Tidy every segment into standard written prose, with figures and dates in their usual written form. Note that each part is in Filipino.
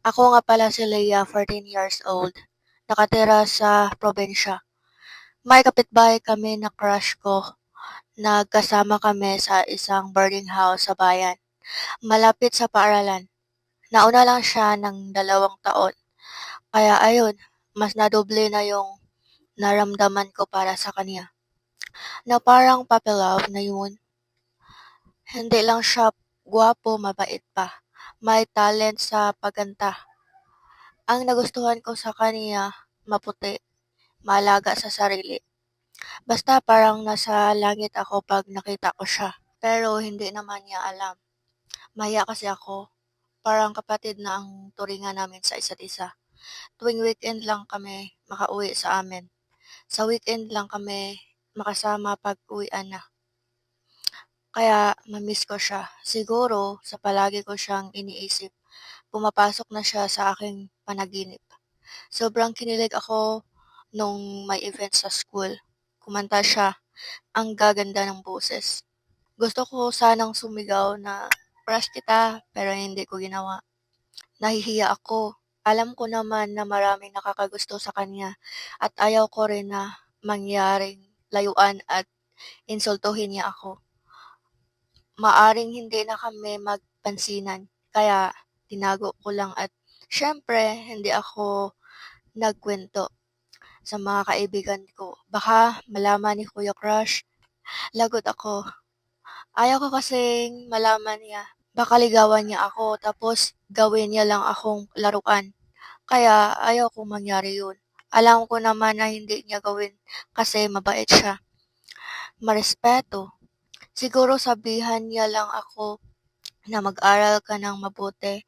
Ako nga pala si Leia, 14 years old. Nakatira sa probinsya. May kapitbahay kami na crush ko. Nagkasama kami sa isang boarding house sa bayan, malapit sa paaralan. Nauna lang siya ng 2 taon. Kaya ayun, mas nadoble na yung naramdaman ko para sa kanya. Na parang puppy love na yun. Hindi lang siya gwapo, mabait pa. May talent sa pagkanta. Ang nagustuhan ko sa kanya, maputi, maalaga sa sarili. Basta parang nasa langit ako 'pag nakita ko siya. Pero hindi naman niya alam. Mahiya kasi ako. Parang kapatid na ang turingan namin sa isa't isa. Tuwing weekend lang kami makauwi sa amin. Sa weekend lang kami makasama pag-uwian na. Kaya ma-miss ko siya. Siguro sa palagi ko siyang iniisip, pumapasok na siya sa aking panaginip. Sobrang kinilig ako nung may event sa school. Kumanta siya, ang gaganda ng boses. Gusto ko sanang sumigaw na crush kita, pero hindi ko ginawa. Nahihiya ako. Alam ko naman na maraming nakakagusto sa kanya at ayaw ko rin na mangyaring layuan at insultuhin niya ako. Maaring hindi na kami magpansinan, kaya tinago ko lang at syempre hindi ako nagkwento sa mga kaibigan ko. Baka malaman ni Kuya Crush. Lagot ako. Ayaw ko kasing malaman niya. Baka ligawan niya ako tapos gawin niya lang akong laruan. Kaya ayaw kong mangyari yun. Alam ko naman na hindi niya gawin kasi mabait siya. Marespeto. Siguro sabihan niya lang ako na mag-aral ka ng mabuti.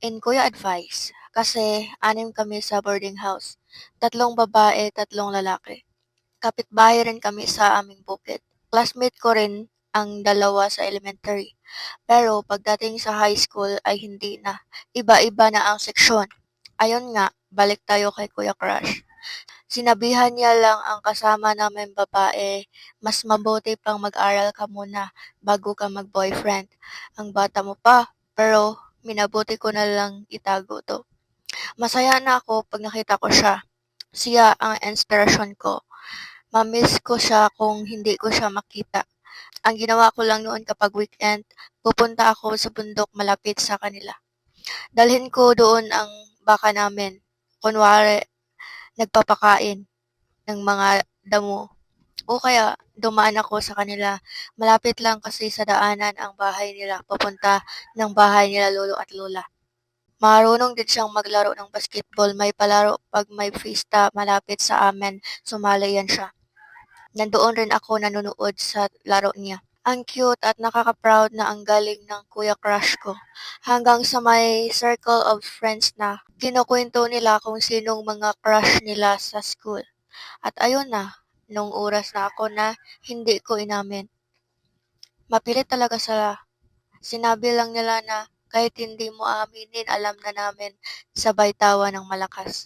And kuya advice, kasi 6 kami sa boarding house. 3 babae, 3 lalaki. Kapitbahay rin kami sa aming bukid. Classmate ko rin ang 2 sa elementary. Pero pagdating sa high school ay hindi na. Iba-iba na ang seksyon. Ayun nga, balik tayo kay Kuya Crush. Sinabihan niya lang ang kasama namin babae, mas mabuti pang mag-aral ka muna bago ka mag-boyfriend. Ang bata mo pa, pero minabuti ko na lang itago to. Masaya na ako pag nakita ko siya. Siya ang inspirasyon ko. Mamiss ko siya kung hindi ko siya makita. Ang ginawa ko lang noon kapag weekend, pupunta ako sa bundok malapit sa kanila. Dalhin ko doon ang baka namin. Kunwari, nagpapakain ng mga damo. O kaya, dumaan ako sa kanila. Malapit lang kasi sa daanan ang bahay nila, papunta ng bahay nila lolo at lola. Marunong din siyang maglaro ng basketball. May palaro pag may fiesta malapit sa amin, sumali yan siya. Nandoon rin ako nanonood sa laro niya. Ang cute at nakaka-proud na ang galing ng kuya crush ko. Hanggang sa may circle of friends na kinukwento nila kung sinong mga crush nila sa school. At ayun na, nung oras na ako na hindi ko inamin. Mapilit talaga sila. Sinabi lang nila na kahit hindi mo aminin, alam na namin, sabay tawa ng malakas.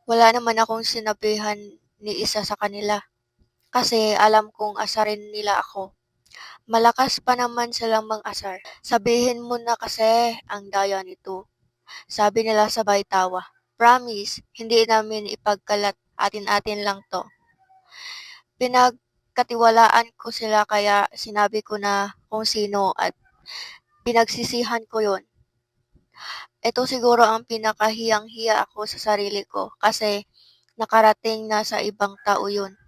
Wala naman akong sinabihan ni isa sa kanila kasi alam kong asarin nila ako. Malakas pa naman silang mang-asar. Sabihin mo na kasi ang daya nito. Sabi nila sabay tawa. Promise, hindi namin ipagkalat, atin-atin lang to. Pinagkatiwalaan ko sila kaya sinabi ko na kung sino at pinagsisihan ko yon. Ito siguro ang pinakahiyang-hiya ako sa sarili ko kasi nakarating na sa ibang tao yun.